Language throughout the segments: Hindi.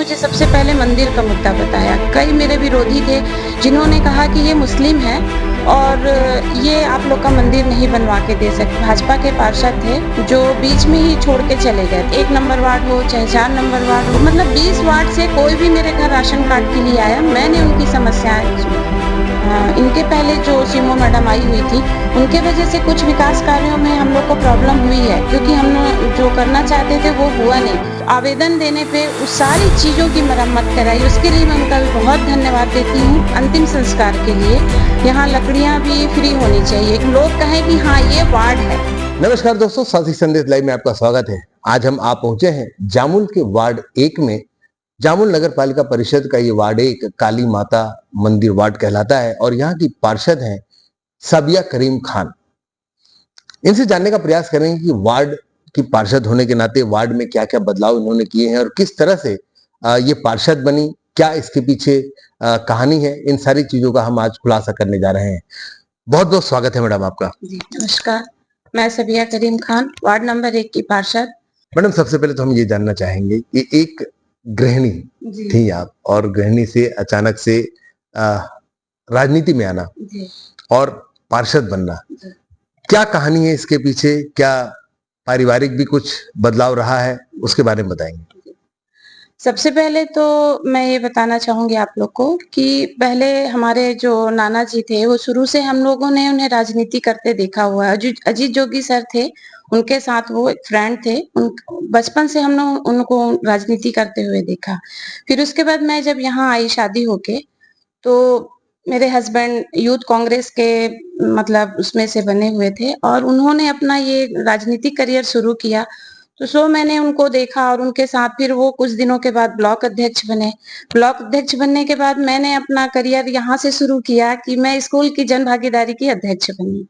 मुझे सबसे पहले मंदिर का मुद्दा बताया। कई मेरे विरोधी थे जिन्होंने कहा कि ये मुस्लिम है और ये आप लोग का मंदिर नहीं बनवा के दे सकते। भाजपा के पार्षद थे जो बीच में ही छोड़ के चले गए। 1 नंबर वार्ड हो चाहे 4 नंबर वार्ड हो, मतलब 20 वार्ड से कोई भी मेरे घर राशन कार्ड के लिए आया, मैंने उनकी समस्याएं सुनी। इनके पहले जो सीमो मैडम आई हुई थी, उनके वजह से कुछ विकास कार्यों में हम लोग को प्रॉब्लम हुई है, क्योंकि हम जो करना चाहते थे वो हुआ नहीं। आवेदन देने पे उस सारी चीजों की मरम्मत कराई, उसके लिए मैं उनका भी बहुत धन्यवाद देती हूँ। अंतिम संस्कार के लिए यहाँ लकड़ियाँ भी फ्री होनी चाहिए, लोग कहें कि हाँ ये वार्ड है। नमस्कार दोस्तों, साथी संदेश लाइव में आपका स्वागत है। आज हम आ पहुंचे हैं जामुल के वार्ड 1 में। जामुल नगर पालिका परिषद का ये वार्ड 1 काली माता मंदिर वार्ड कहलाता है और यहाँ की पार्षद हैं साबिया करीम खान। इनसे जानने का प्रयास करेंगे कि वार्ड की पार्षद होने के नाते वार्ड में क्या क्या बदलाव इन्होंने किए हैं और किस तरह से ये पार्षद बनी, क्या इसके पीछे कहानी है। इन सारी चीजों का हम आज खुलासा करने जा रहे हैं। बहुत बहुत स्वागत है मैडम आपका। जी नमस्कार, मैं साबिया करीम खान, वार्ड नंबर 1 की पार्षद। मैडम, सबसे पहले तो हम ये जानना चाहेंगे कि एक गृहिणी थी आप और गृहिणी से अचानक से राजनीति में आना और पार्षद बनना, क्या कहानी है इसके पीछे? क्या पारिवारिक भी कुछ बदलाव रहा है, उसके बारे में बताएंगे? सबसे पहले तो मैं ये बताना चाहूंगी आप लोग को कि पहले हमारे जो नाना जी थे, वो शुरू से हम लोगों ने उन्हें राजनीति करते देखा हुआ है। अजीत जोगी सर थे, उनके साथ वो एक फ्रेंड थे। बचपन से हम लोग उनको राजनीति करते हुए देखा। फिर उसके बाद मैं जब यहाँ आई शादी होके, तो मेरे हस्बैंड यूथ कांग्रेस के मतलब उसमें से बने हुए थे और उन्होंने अपना ये राजनीतिक करियर शुरू किया। तो मैंने उनको देखा और उनके साथ फिर वो कुछ दिनों के बाद ब्लॉक अध्यक्ष बने। ब्लॉक अध्यक्ष बनने के बाद मैंने अपना करियर यहाँ से शुरू किया कि मैं स्कूल की जन भागीदारी की अध्यक्ष बनी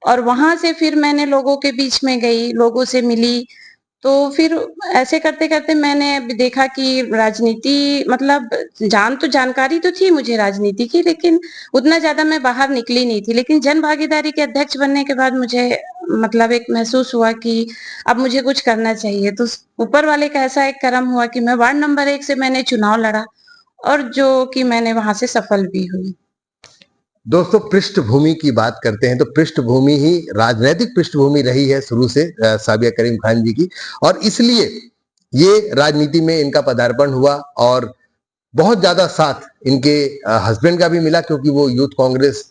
और वहां से फिर मैंने लोगों के बीच में गई, लोगों से मिली। तो फिर ऐसे करते करते मैंने देखा कि राजनीति मतलब जानकारी तो थी मुझे राजनीति की, लेकिन उतना ज्यादा मैं बाहर निकली नहीं थी। लेकिन जन भागीदारी के अध्यक्ष बनने के बाद मुझे मतलब एक महसूस हुआ कि अब मुझे कुछ करना चाहिए। तो ऊपर वाले का ऐसा एक करम हुआ कि मैं वार्ड नंबर 1 से मैंने चुनाव लड़ा और जो कि मैंने वहां से सफल भी हुई। दोस्तों, पृष्ठभूमि की बात करते हैं तो पृष्ठभूमि ही राजनीतिक पृष्ठभूमि रही है शुरू से साबिया करीम खान जी की, और इसलिए ये राजनीति में इनका पदार्पण हुआ और बहुत ज्यादा साथ इनके हस्बैंड का भी मिला, क्योंकि वो यूथ कांग्रेस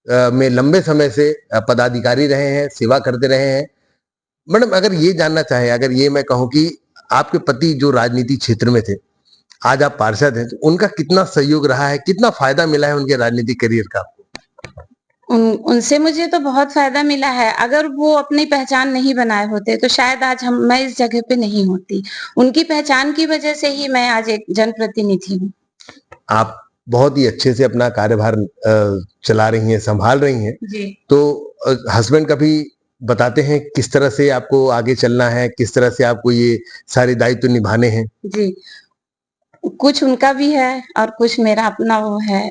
में लंबे समय से पदाधिकारी रहे हैं, सेवा करते रहे हैं। मैडम, अगर ये जानना चाहे, अगर ये मैं कहूँ कि आपके पति जो राजनीति क्षेत्र में थे, आज आप पार्षद हैं, तो उनका कितना सहयोग रहा है, कितना फायदा मिला है उनके राजनीतिक करियर का? उनसे मुझे तो बहुत फायदा मिला है। अगर वो अपनी पहचान नहीं बनाए होते तो शायद आज मैं इस जगह पे नहीं होती। उनकी पहचान की वजह से ही मैं आज एक जनप्रतिनिधि हूँ। आप बहुत ही अच्छे से अपना कार्यभार चला रही हैं, संभाल रही हैं जी। तो हस्बैंड कभी बताते हैं किस तरह से आपको आगे चलना है, किस तरह से आपको ये सारे दायित्व निभाने हैं? जी, कुछ उनका भी है और कुछ मेरा अपना वो है।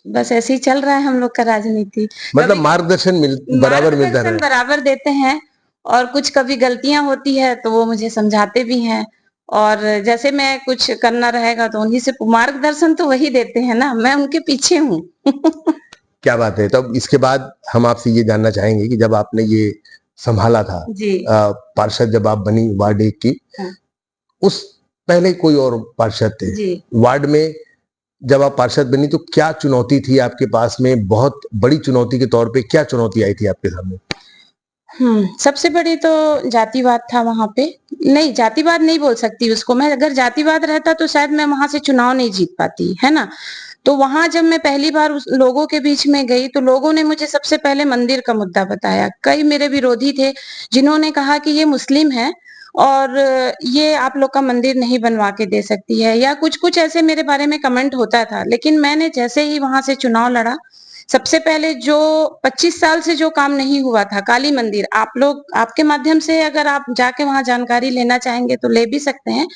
बस ऐसे ही चल रहा है हम लोग का राजनीति। मतलब मार्गदर्शन बराबर मिलता है? बराबर देते हैं और कुछ कभी गलतियां होती है तो वो मुझे समझाते भी हैं, और जैसे मैं कुछ करना रहेगा तो उन्हीं से मार्गदर्शन तो वही देते हैं ना, मैं उनके पीछे हूँ। क्या बात है। तब इसके बाद हम आपसे ये जानना चाहेंगे कि जब आपने ये संभाला था, पार्षद जब आप बनी वार्ड 1 की, उस पहले कोई और पार्षद थे वार्ड में, जब आप पार्षद बनी तो क्या चुनौती थी आपके पास में? बहुत बड़ी चुनौती के तौर पे क्या चुनौती आई थी आपके सामने? सबसे बड़ी तो जातिवाद था वहां पे। नहीं, जातिवाद नहीं बोल सकती उसको मैं। अगर जातिवाद रहता तो शायद मैं वहां से चुनाव नहीं जीत पाती, है ना। तो वहां जब मैं पहली बार उस लोगों के बीच में गई तो लोगों ने मुझे सबसे पहले मंदिर का मुद्दा बताया। कई मेरे विरोधी थे जिन्होंने कहा कि ये मुस्लिम है और ये आप लोग का मंदिर नहीं बनवा के दे सकती है, या कुछ कुछ ऐसे मेरे बारे में कमेंट होता था। लेकिन मैंने जैसे ही वहां से चुनाव लड़ा, सबसे पहले जो 25 साल से जो काम नहीं हुआ था, काली मंदिर, आप लोग आपके माध्यम से अगर आप जाके वहां जानकारी लेना चाहेंगे तो ले भी सकते हैं।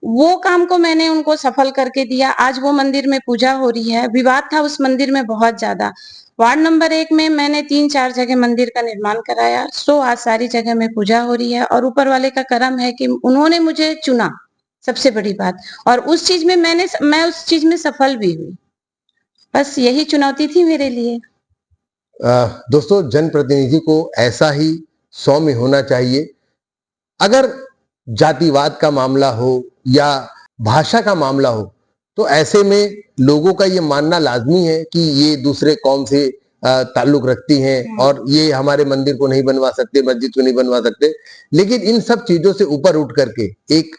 वो काम को मैंने उनको सफल करके दिया। आज वो मंदिर में पूजा हो रही है। विवाद था उस मंदिर में बहुत ज्यादा। वार्ड नंबर 1 में मैंने 3-4 जगह मंदिर का निर्माण कराया, सो आज सारी जगह में पूजा हो रही है और ऊपर वाले का करम है कि उन्होंने मुझे चुना सबसे बड़ी बात। और उस चीज में मैं उस चीज में सफल भी हुई। बस यही चुनौती थी मेरे लिए। दोस्तों, जनप्रतिनिधि को ऐसा ही सौम्य होना चाहिए। अगर जातिवाद का मामला हो या भाषा का मामला हो, तो ऐसे में लोगों का ये मानना लाजमी है कि ये दूसरे कौम से ताल्लुक रखती हैं और ये हमारे मंदिर को नहीं बनवा सकते, मस्जिद को नहीं बनवा सकते। लेकिन इन सब चीजों से ऊपर उठ करके एक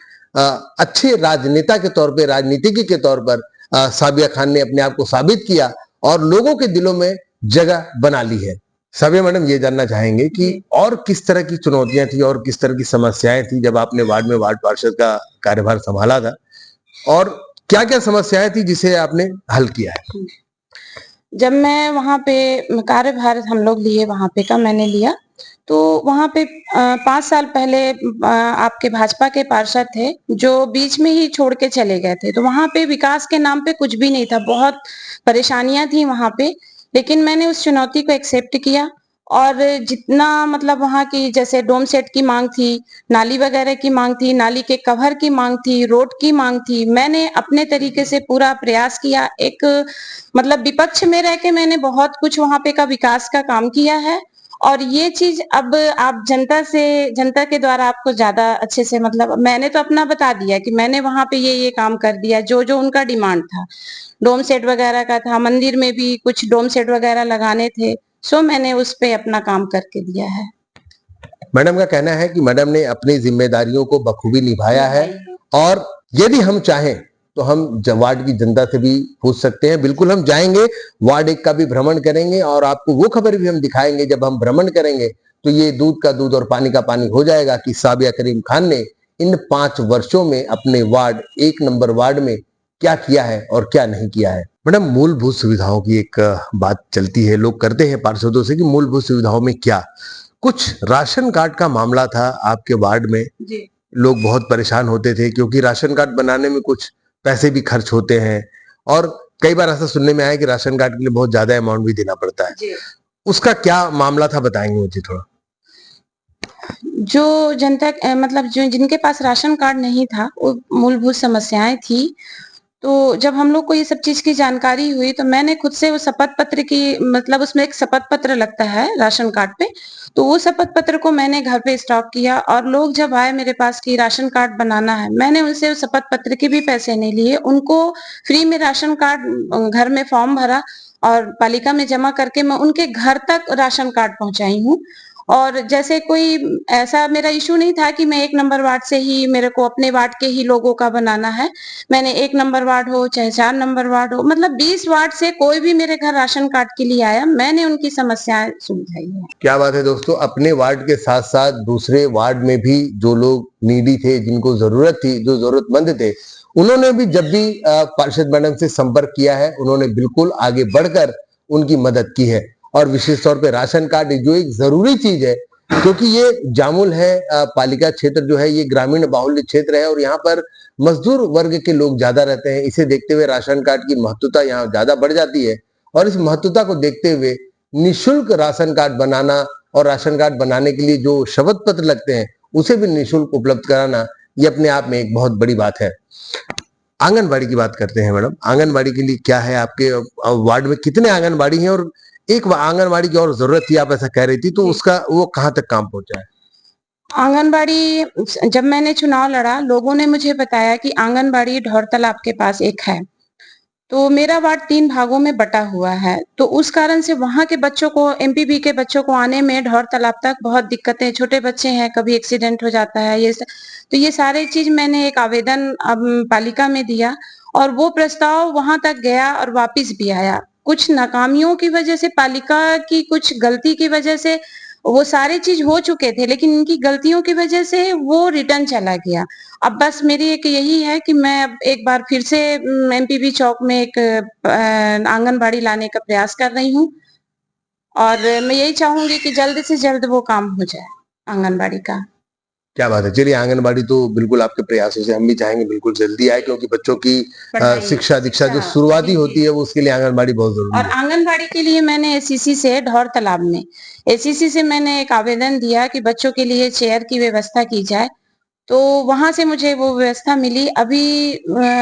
अच्छे राजनेता के तौर पे, राजनीतिज्ञ के तौर पर साबिया खान ने अपने आप को साबित किया और लोगों के दिलों में जगह बना ली है। साबिया मैडम, ये जानना चाहेंगे कि और किस तरह की चुनौतियां थी और किस तरह की समस्याएं थी जब आपने वार्ड में वार्ड पार्षद का कार्यभार संभाला था, और क्या क्या समस्याएं थी जिसे आपने हल किया है? जब मैं वहां पे कार्यभार हम लोग लिए वहां पे का मैंने लिया, तो वहां पे 5 साल पहले आपके भाजपा के पार्षद थे जो बीच में ही छोड़ के चले गए थे। तो वहां पे विकास के नाम पे कुछ भी नहीं था, बहुत परेशानियां थी वहां पे। लेकिन मैंने उस चुनौती को एक्सेप्ट किया और जितना मतलब वहां की जैसे डोम सेट की मांग थी, नाली वगैरह की मांग थी, नाली के कवर की मांग थी, रोड की मांग थी, मैंने अपने तरीके से पूरा प्रयास किया। एक मतलब विपक्ष में रह के मैंने बहुत कुछ वहां पे का विकास का काम किया है। और ये चीज अब आप जनता के द्वारा आपको ज्यादा अच्छे से मतलब मैंने तो अपना बता दिया कि मैंने वहां पे ये काम कर दिया जो जो उनका डिमांड था। डोम सेट वगैरह का था, मंदिर में भी कुछ डोम सेट वगैरह लगाने थे, सो मैंने उस पे अपना काम करके दिया है। मैडम का कहना है कि मैडम ने अपनी जिम्मेदारियों को बखूबी निभाया है और यदि हम चाहें तो हम वार्ड की जनता से भी पूछ सकते हैं। बिल्कुल हम जाएंगे, वार्ड 1 का भी भ्रमण करेंगे और आपको वो खबर भी हम दिखाएंगे। जब हम भ्रमण करेंगे तो ये दूध का दूध और पानी का पानी हो जाएगा कि साबिया करीम खान ने इन 5 वर्षों में अपने वार्ड 1 नंबर वार्ड में क्या किया है और क्या नहीं किया है। मैडम, मूलभूत सुविधाओं की एक बात चलती है, लोग करते हैं पार्षदों से कि मूलभूत सुविधाओं में क्या, कुछ राशन कार्ड का मामला था आपके वार्ड में। जी। लोग बहुत परेशान होते थे क्योंकि राशन कार्ड बनाने में कुछ पैसे भी खर्च होते हैं और कई बार ऐसा सुनने में आया कि राशन कार्ड के लिए बहुत ज्यादा अमाउंट भी देना पड़ता है। जी। उसका क्या मामला था, बताएंगे मुझे थोड़ा? जो जनता मतलब जो जिनके पास राशन कार्ड नहीं था, वो मूलभूत समस्याएं थी। तो जब हम लोग को ये सब चीज की जानकारी हुई तो मैंने खुद से वो शपथ पत्र की मतलब उसमें एक शपथ पत्र लगता है राशन कार्ड पे, तो वो शपथ पत्र को मैंने घर पे स्टॉक किया और लोग जब आए मेरे पास कि राशन कार्ड बनाना है, मैंने उनसे उस शपथ पत्र के भी पैसे नहीं लिए, उनको फ्री में राशन कार्ड घर में फॉर्म भरा और पालिका में जमा करके मैं उनके घर तक राशन कार्ड पहुंचाई हूँ। और जैसे कोई ऐसा मेरा इशू नहीं था कि मैं 1 नंबर वार्ड से ही मेरे को अपने वार्ड के ही लोगों का बनाना है। मैंने 1 नंबर वार्ड हो चाहे 4 नंबर वार्ड हो, मतलब 20 वार्ड से कोई भी मेरे घर राशन कार्ड के लिए आया, मैंने उनकी समस्याएं सुलझाई है। क्या बात है दोस्तों, अपने वार्ड के साथ साथ दूसरे वार्ड में भी जो लोग नीडी थे, जिनको जरूरत थी, जो जरूरतमंद थे, उन्होंने भी जब भी पार्षद मैडम से संपर्क किया है, उन्होंने बिल्कुल आगे बढ़कर उनकी मदद की है। और विशेष तौर पे राशन कार्ड जो एक जरूरी चीज है, क्योंकि ये जामुल है, पालिका क्षेत्र जो है ये ग्रामीण बाहुल्य क्षेत्र है और यहाँ पर मजदूर वर्ग के लोग ज्यादा रहते हैं। इसे देखते हुए राशन कार्ड की महत्वता यहाँ ज्यादा बढ़ जाती है और इस महत्वता को देखते हुए निशुल्क राशन कार्ड बनाना और राशन कार्ड बनाने के लिए जो शपथ पत्र लगते हैं उसे भी निशुल्क उपलब्ध कराना, ये अपने आप में एक बहुत बड़ी बात है। आंगनबाड़ी की बात करते हैं मैडम, आंगनबाड़ी के लिए क्या है आपके वार्ड में, कितने आंगनबाड़ी हैं और एक आंगनबाड़ी की और जरूरत थी आप ऐसा कह रही थी, तो उसका वो कहाँ तक काम पहुंचा है? आंगनबाड़ी जब मैंने चुनाव लड़ा, लोगों ने मुझे बताया कि आंगनबाड़ी ढौर तालाब के पास एक है। तो मेरा वार्ड 3 भागों में बटा हुआ है, तो उस कारण से वहां के बच्चों को, एमपीबी के बच्चों को आने में ढौर तालाब तक बहुत दिक्कतें, छोटे बच्चे हैं, कभी एक्सीडेंट हो जाता है, तो ये सारे चीज मैंने एक आवेदन पालिका में दिया और वो प्रस्ताव वहां तक गया और वापिस भी आया। कुछ नाकामियों की वजह से, पालिका की कुछ गलती की वजह से वो सारे चीज हो चुके थे, लेकिन इनकी गलतियों की वजह से वो रिटर्न चला गया। अब बस मेरी एक यही है कि मैं अब एक बार फिर से एमपीबी चौक में एक आंगनबाड़ी लाने का प्रयास कर रही हूँ और मैं यही चाहूंगी कि जल्द से जल्द वो काम हो जाए आंगनबाड़ी का। क्या बात है, चलिए आंगनबाड़ी तो बिल्कुल आपके प्रयासों से हम भी चाहेंगे बिल्कुल जल्दी आए, क्योंकि बच्चों की शिक्षा दीक्षा जो शुरुआती होती है वो उसके लिए आंगनबाड़ी बहुत जरूरी और है। आंगनबाड़ी के लिए मैंने एसीसी से ढौर तालाब में एसीसी से मैंने एक आवेदन दिया कि बच्चों के लिए चेयर की व्यवस्था की जाए। तो वहाँ से मुझे वो व्यवस्था मिली। अभी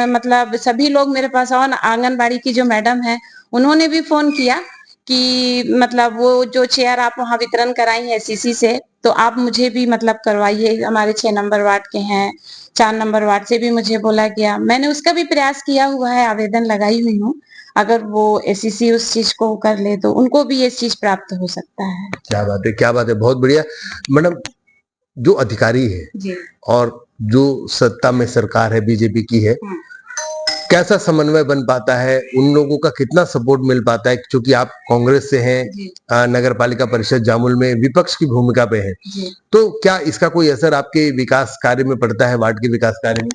मतलब सभी लोग मेरे पास और आंगनबाड़ी की जो मैडम है, उन्होंने भी फ़ोन किया कि मतलब वो जो चेयर आप वहाँ वितरण कराई हैं सीसी से, तो आप मुझे भी मतलब करवाइए, हमारे 6 नंबर वार्ड के हैं, 4 नंबर वार्ड से भी मुझे बोला गया। मैंने उसका भी प्रयास किया हुआ है, आवेदन लगाई हुई हूँ। अगर वो एसीसी उस चीज़ को कर ले तो उनको भी ये चीज़ प्राप्त हो सकता है। क्या बात है, क्या बात है, बहुत बढ़िया। मैडम, जो अधिकारी है जी। और जो सत्ता में सरकार है, बीजेपी की है, हुँ। कैसा समन्वय बन पाता है? उन लोगों का कितना सपोर्ट मिल पाता है? क्योंकि आप कांग्रेस से हैं, जी, नगर पालिका परिषद जामुल में विपक्ष की भूमिका पे हैं। जी। तो क्या इसका कोई असर आपके विकास कार्य में पड़ता है, वार्ड के विकास कार्य में?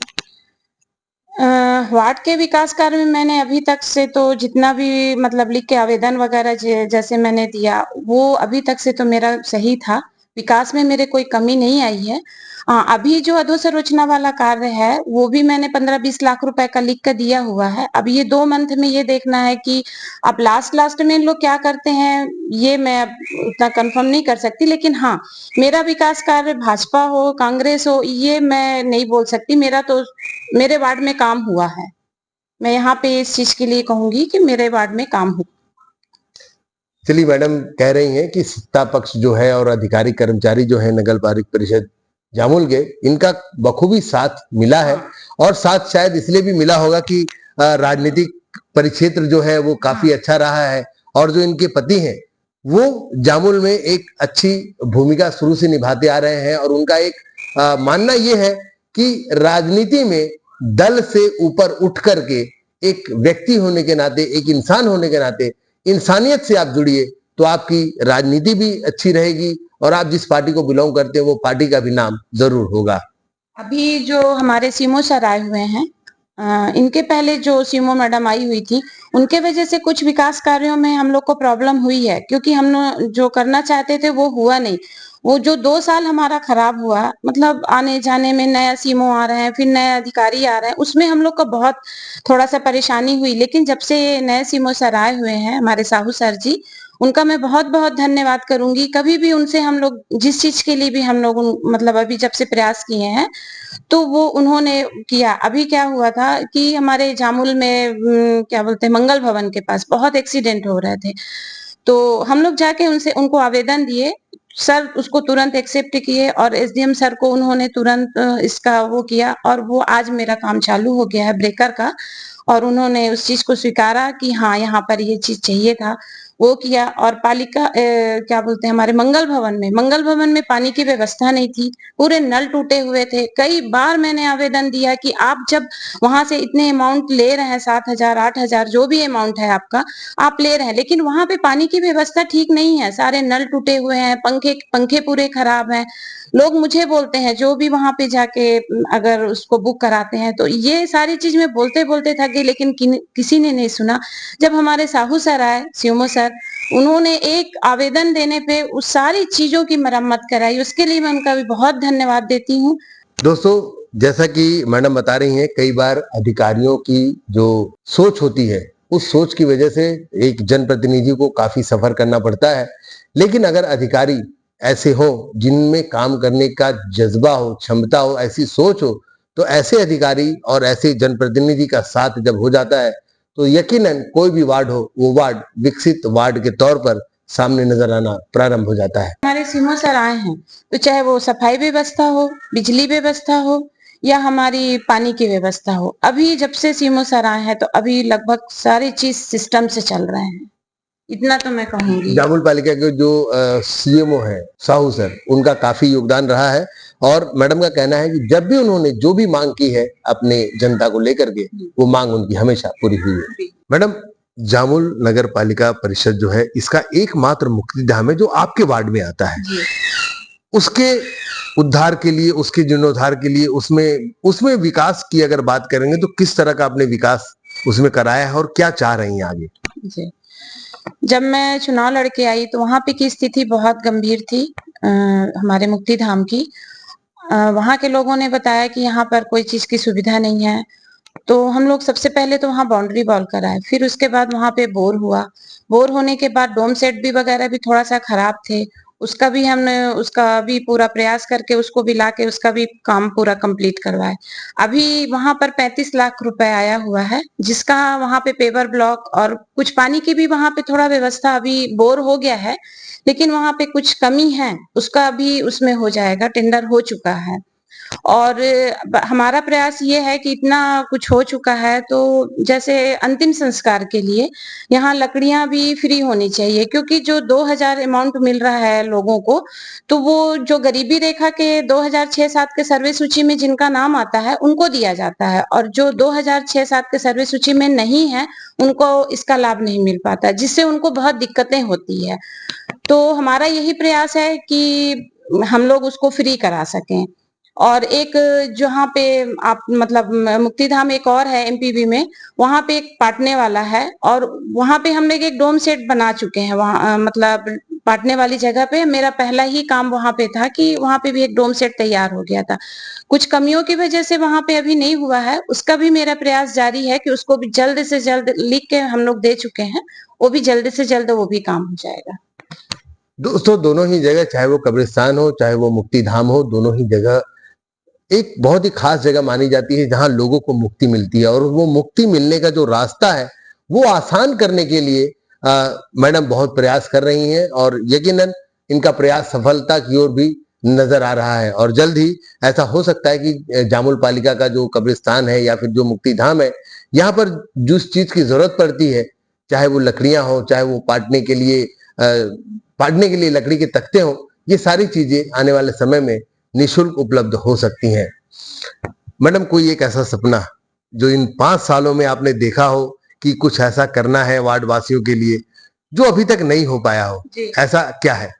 अ, वार्ड के विकास कार्य में मैंने अभी तक से तो जितना भी मतलब लिख के आवेदन वगैरह जैसे मैंने दिया, वो अभी तक से तो मेरा सही था। विकास में मेरे कोई कमी नहीं आई है। अभी जो अधोसंरचना वाला कार्य है, वो भी मैंने 15-20 लाख रुपए का लिख कर दिया हुआ है। अब ये 2 मंथ में ये देखना है कि अब लास्ट में इन लोग क्या करते हैं, ये मैं अब उतना कन्फर्म नहीं कर सकती। लेकिन हाँ, मेरा विकास कार्य भाजपा हो, कांग्रेस हो, ये मैं नहीं बोल सकती। मेरा तो मेरे वार्ड में काम हुआ है। मैं यहाँ पे इस चीज़ के लिए कहूँगी कि मेरे वार्ड में काम हुआ। चलिए, मैडम कह रही हैं कि सत्ता पक्ष जो है और अधिकारी कर्मचारी जो है नगर पालिका परिषद जामुल के, इनका बखूबी साथ मिला है। हाँ, और साथ शायद इसलिए भी मिला होगा कि राजनीतिक परिक्षेत्र जो है वो काफी हाँ। अच्छा रहा है, और जो इनके पति हैं वो जामुल में एक अच्छी भूमिका शुरू से निभाते आ रहे हैं। और उनका एक मानना ये है कि राजनीति में दल से ऊपर उठ करके एक व्यक्ति होने के नाते, एक इंसान होने के नाते, इंसानियत से आप जुड़िए तो आपकी राजनीति भी अच्छी रहेगी, और आप जिस पार्टी को बिलोंग करते हैं वो पार्टी का भी नाम जरूर होगा। अभी जो हमारे सीमो सर आए हुए हैं, इनके पहले जो सीमो मैडम आई हुई थी, उनके वजह से कुछ विकास कार्यों में हम लोग को प्रॉब्लम हुई है, क्योंकि हम जो करना चाहते थे वो हुआ नहीं। वो जो 2 साल हमारा खराब हुआ, मतलब आने-जाने में नया सीमो आ रहे हैं, फिर नए अधिकारी आ रहे हैं, उसमें हम लोग को बहुत थोड़ा-सा परेशानी हुई। लेकिन जब से नए सीमो सर आए हुए हैं, हमारे साहू सर जी, उनका मैं बहुत-बहुत धन्यवाद करूँगी। कभी भी उनसे हम लोग जिस चीज़ के लिए भी हम लोग मतलब अभी जब से प्रयास किए हैं, तो वो उन्होंने किया। अभी क्या हुआ था कि हमारे जामुल में क्या बोलते हैं, मंगल भवन के पास बहुत एक्सीडेंट हो रहे थे। तो हम लोग जाके उनसे उनको आवेदन दिए, सर उसको तुरंत एक्सेप्ट किए और एसडीएम सर को उन्होंने तुरंत इसका वो किया और वो आज मेरा काम चालू हो गया है ब्रेकर का। और उन्होंने उस चीज़ को स्वीकारा कि हाँ, यहाँ पर ये चीज़ चाहिए था, वो किया। और पालिका क्या बोलते हैं, हमारे मंगल भवन में पानी की व्यवस्था नहीं थी, पूरे नल टूटे हुए थे। कई बार मैंने आवेदन दिया कि आप जब वहाँ से इतने अमाउंट ले रहे हैं, 7,000 8,000 जो भी अमाउंट है आपका, आप ले रहे हैं, लेकिन वहाँ पे पानी की व्यवस्था ठीक नहीं है, सारे नल टूटे हुए हैं, पंखे पंखे पूरे खराब हैं। लोग मुझे बोलते हैं, जो भी वहाँ पे जाके अगर उसको बुक कराते हैं, तो ये सारी चीज़ मैं बोलते-बोलते थक गई, लेकिन किसी ने नहीं सुना। जब हमारे साहू सर आए, स्यूमो सर, उन्होंने एक आवेदन देने पे उस सारी चीज़ों की मरम्मत कराई, उसके लिए मैं उनका भी बहुत धन्यवाद देती हूँ। दोस्तों, जैसा कि मैडम बता रही हैं, कई बार अधिकारियों की जो सोच होती है, उस सोच की वजह से एक जनप्रतिनिधि को काफी सफर करना पड़ता है। लेकिन अगर अधिकारी ऐसे हो जिनमें काम करने का जज्बा हो, क्षमता हो, ऐसी सोच हो, तो ऐसे अधिकारी और ऐसे जनप्रतिनिधि का साथ जब हो जाता है तो यकीनन कोई भी वार्ड हो, वो वार्ड विकसित वार्ड के तौर पर सामने नजर आना प्रारंभ हो जाता है। हमारे सीमो सर आए हैं, तो चाहे वो सफाई व्यवस्था हो, बिजली व्यवस्था हो या हमारी पानी की व्यवस्था हो, अभी जब से सीमो सर आए हैं, तो अभी लगभग सारी चीज़ सिस्टम से चल रहे हैं। इतना तो मैं कहूँगी। जामुल पालिका के जो सीएमओ है साहू सर, उनका काफी योगदान रहा है। और मैडम का कहना है कि जब भी उन्होंने जो भी मांग की है अपने जनता को लेकर के, वो मांग उनकी हमेशा पूरी हुई है। मैडम, जामुल नगर पालिका परिषद जो है, इसका एकमात्र मुक्तिधाम है जो आपके वार्ड में आता है। जी। उसके उद्धार के लिए, उसके जीर्णोद्धार के लिए, उसमें उसमें विकास की अगर बात करेंगे तो किस तरह का आपने विकास उसमें कराया है और क्या चाह रही हैं आगे? जी। जब मैं चुनाव लड़ के आई तो वहाँ पे की स्थिति बहुत गंभीर थी, हमारे मुक्तिधाम की। वहाँ के लोगों ने बताया कि यहाँ पर कोई चीज़ की सुविधा नहीं है, तो हम लोग सबसे पहले तो वहाँ बाउंड्री वॉल कराए, फिर उसके बाद वहाँ पे बोर हुआ। बोर होने के बाद डोम सेट भी वगैरह भी थोड़ा-सा खराब थे, उसका भी हमने उसका भी पूरा प्रयास करके उसको भी लाके उसका भी काम पूरा कंप्लीट करवाए। अभी वहां पर 35 लाख रुपए आया हुआ है, जिसका वहां पे पेवर ब्लॉक और कुछ पानी की भी वहां पे थोड़ा व्यवस्था अभी बोर हो गया है, लेकिन वहां पे कुछ कमी है, उसका भी उसमें हो जाएगा, टेंडर हो चुका है। और हमारा प्रयास ये है कि इतना कुछ हो चुका है तो जैसे अंतिम संस्कार के लिए यहाँ लकड़ियां भी फ्री होनी चाहिए, क्योंकि जो 2000 अमाउंट मिल रहा है लोगों को, तो वो जो गरीबी रेखा के 2006-7 के सर्वे सूची में जिनका नाम आता है उनको दिया जाता है, और जो 2006-7 के सर्वे सूची में नहीं है उनको इसका लाभ नहीं मिल पाता, जिससे उनको बहुत दिक्कतें होती है। तो हमारा यही प्रयास है कि हम लोग उसको फ्री करा सकें। और एक जहाँ पे आप मतलब मुक्तिधाम एक और है एमपीवी में, वहां पे एक पाटने वाला है, और वहां पे हम लोग एक डोम सेट बना चुके हैं। वहां मतलब पाटने वाली जगह पे मेरा पहला ही काम वहां पे था कि वहां पे भी एक डोम सेट तैयार हो गया था। कुछ कमियों की वजह से वहां पे अभी नहीं हुआ है, उसका भी मेरा प्रयास जारी है कि उसको भी जल्द से जल्द लिख के हम लोग दे चुके हैं, वो भी जल्द से जल्द वो भी काम हो जाएगा। दोस्तों दोनों ही जगह, चाहे वो कब्रिस्तान हो चाहे वो मुक्ति धाम हो, दोनों ही जगह एक बहुत ही खास जगह मानी जाती है जहां लोगों को मुक्ति मिलती है। और वो मुक्ति मिलने का जो रास्ता है वो आसान करने के लिए मैडम बहुत प्रयास कर रही हैं, और यकीनन इनका प्रयास सफलता की ओर भी नजर आ रहा है। और जल्द ही ऐसा हो सकता है कि जामुल पालिका का जो कब्रिस्तान है या फिर जो मुक्ति धाम है, यहाँ पर जिस चीज की जरूरत पड़ती है, चाहे वो लकड़ियां हो, चाहे वो पाटने के लिए लकड़ी के तख्ते हो, ये सारी चीजें आने वाले समय में निशुल्क उपलब्ध हो सकती हैं। मैडम, कोई एक ऐसा सपना जो इन 5 सालों में आपने देखा हो कि कुछ ऐसा करना है वार्ड वासियों के लिए, जो अभी तक नहीं हो पाया हो, ऐसा क्या है?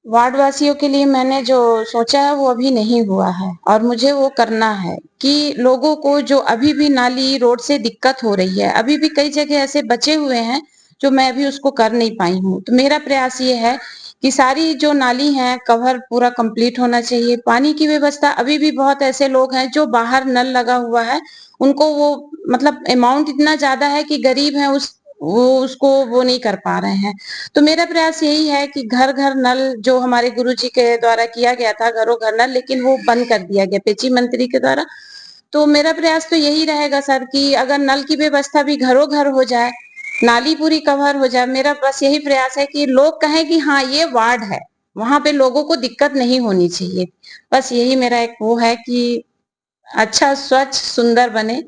वार्ड वासियों के लिए मैंने जो सोचा है वो अभी नहीं हुआ है, और मुझे वो करना है कि लोगों को जो अभी भी नाली रोड से दिक्कत हो रही है, अभी भी कई जगह ऐसे बचे हुए हैं जो मैं अभी उसको कर नहीं पाई हूँ। तो मेरा प्रयास ये है कि सारी जो नाली है कवर पूरा कंप्लीट होना चाहिए। पानी की व्यवस्था, अभी भी बहुत ऐसे लोग हैं जो बाहर नल लगा हुआ है, उनको वो मतलब अमाउंट इतना ज्यादा है कि गरीब है, उसको वो नहीं कर पा रहे हैं। तो मेरा प्रयास यही है कि घर घर नल, जो हमारे गुरुजी के द्वारा किया गया था घरों घर नल, लेकिन वो बंद कर दिया गया पेची मंत्री के द्वारा। तो मेरा प्रयास तो यही रहेगा सर कि अगर नल की व्यवस्था भी घरों घर हो जाए, नाली पूरी कवर हो जाए, मेरा बस यही प्रयास है कि लोग कहें कि हाँ ये वार्ड है, वहां पे लोगों को दिक्कत नहीं होनी चाहिए। बस यही मेरा एक वो है कि अच्छा स्वच्छ सुंदर बने,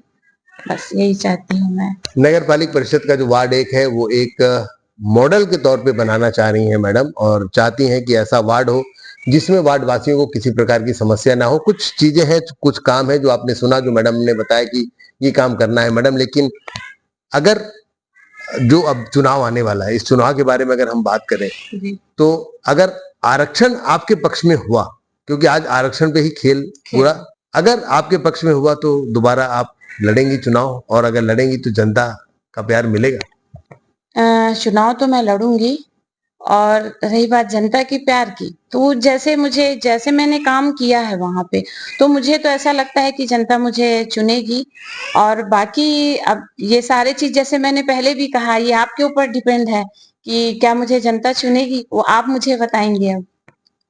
बस यही चाहती हूँ मैं। नगर पालिक परिषद का जो वार्ड 1 है वो एक मॉडल के तौर पे बनाना चाह रही हैं मैडम, और चाहती हैं कि ऐसा वार्ड हो जिसमें वार्ड वासियों को किसी प्रकार की समस्या ना हो। कुछ चीजें हैं, कुछ काम है जो आपने सुना, जो मैडम ने बताया कि ये काम करना है मैडम, लेकिन अगर जो अब चुनाव आने वाला है, इस चुनाव के बारे में अगर हम बात करें, तो अगर आरक्षण आपके पक्ष में हुआ, क्योंकि आज आरक्षण पे ही खेल पूरा, अगर आपके पक्ष में हुआ तो दोबारा आप लड़ेंगी चुनाव, और अगर लड़ेंगी तो जनता का प्यार मिलेगा? चुनाव तो मैं लड़ूंगी, और रही बात जनता की प्यार की, तो जैसे मैंने काम किया है वहां पे, तो मुझे तो ऐसा लगता है कि जनता मुझे चुनेगी। और बाकी अब ये सारे चीज जैसे मैंने पहले भी कहा, ये आपके ऊपर डिपेंड है कि क्या मुझे जनता चुनेगी, वो आप मुझे बताएंगे अब।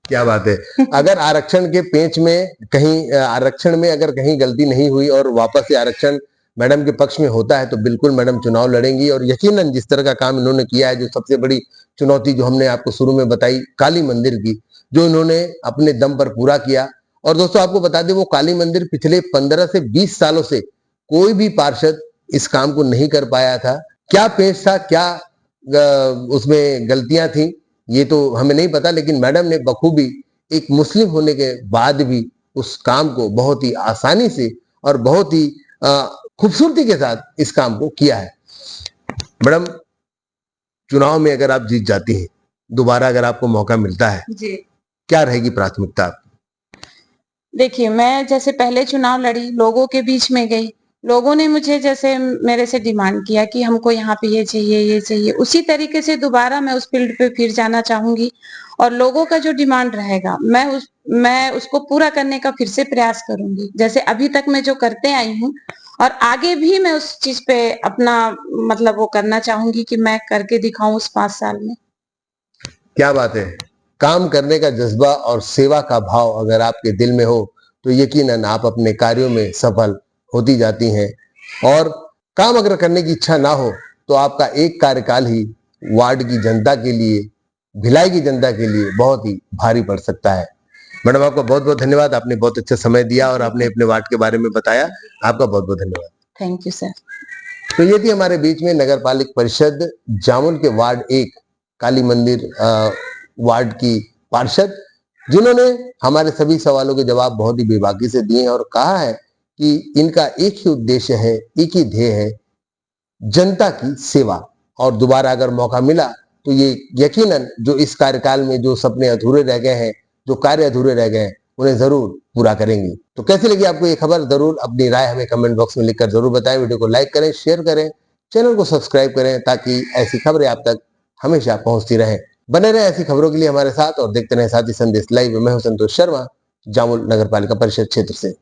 क्या बात है। अगर आरक्षण के पेंच में कहीं आरक्षण में अगर कहीं गलती नहीं हुई और वापस से आरक्षण मैडम के पक्ष में होता है, तो बिल्कुल मैडम चुनाव लड़ेंगी। और यकीनन जिस तरह का काम इन्होंने किया है, जो सबसे बड़ी चुनौती जो हमने आपको शुरू में बताई काली मंदिर की, जो इन्होंने अपने दम पर पूरा किया। और दोस्तों आपको बता दें, वो काली मंदिर पिछले 15 से 20 सालों से कोई भी पार्षद इस काम को नहीं कर पाया था। क्या पेंच था, क्या उसमें गलतियां थी, ये तो हमें नहीं पता, लेकिन मैडम ने बखूबी एक मुस्लिम होने के बाद भी उस काम को बहुत ही आसानी से और बहुत ही खूबसूरती के साथ इस काम को किया है। मैडम, चुनाव में अगर आप जीत जाती हैं, दोबारा अगर आपको मौका मिलता है, जी, क्या रहेगी प्राथमिकता आपकी? देखिए मैं जैसे पहले चुनाव लड़ी, लोगों के बीच में गई, लोगों ने मुझे जैसे मेरे से डिमांड किया कि हमको यहाँ पे ये चाहिए ये चाहिए, उसी तरीके से दोबारा मैं उस फील्ड पे फिर जाना चाहूंगी। और लोगों का जो डिमांड रहेगा मैं उसको पूरा करने का फिर से प्रयास करूंगी, जैसे अभी तक मैं जो करते आई हूँ, और आगे भी मैं उस चीज पे अपना मतलब वो करना चाहूंगी कि मैं करके दिखाऊं उस 5 साल में। क्या बात है। काम करने का जज्बा और सेवा का भाव अगर आपके दिल में हो तो यकीनन आप अपने कार्यों में सफल होती जाती हैं। और काम अगर करने की इच्छा ना हो तो आपका एक कार्यकाल ही वार्ड की जनता के लिए, भिलाई की जनता के लिए बहुत ही भारी पड़ सकता है। मैडम, आपका बहुत बहुत धन्यवाद, आपने बहुत अच्छा समय दिया और आपने अपने वार्ड के बारे में बताया। आपका बहुत बहुत धन्यवाद। Thank you sir. तो ये थी हमारे बीच में नगर पालिक परिषद जामुल के वार्ड 1 काली मंदिर वार्ड की पार्षद, जिन्होंने हमारे सभी सवालों के जवाब बहुत ही बेबाकी से दिए और कहा है कि इनका एक ही उद्देश्य है, एक ही ध्येय है, जनता की सेवा। और दोबारा अगर मौका मिला तो ये यकीनन जो इस कार्यकाल में जो सपने अधूरे रह गए हैं, जो कार्य अधूरे रह गए हैं, उन्हें जरूर पूरा करेंगी। तो कैसी लगी आपको ये खबर? जरूर अपनी राय हमें कमेंट बॉक्स में लिखकर जरूर बताएं। वीडियो को लाइक करें, शेयर करें, चैनल को सब्सक्राइब करें ताकि ऐसी खबरें आप तक हमेशा पहुंचती रहें। बने रहे ऐसी खबरों के लिए हमारे साथ और देखते रहे साथी संदेश लाइव। मैं हूं संतोष शर्मा, जामुल नगर पालिका परिषद क्षेत्र से।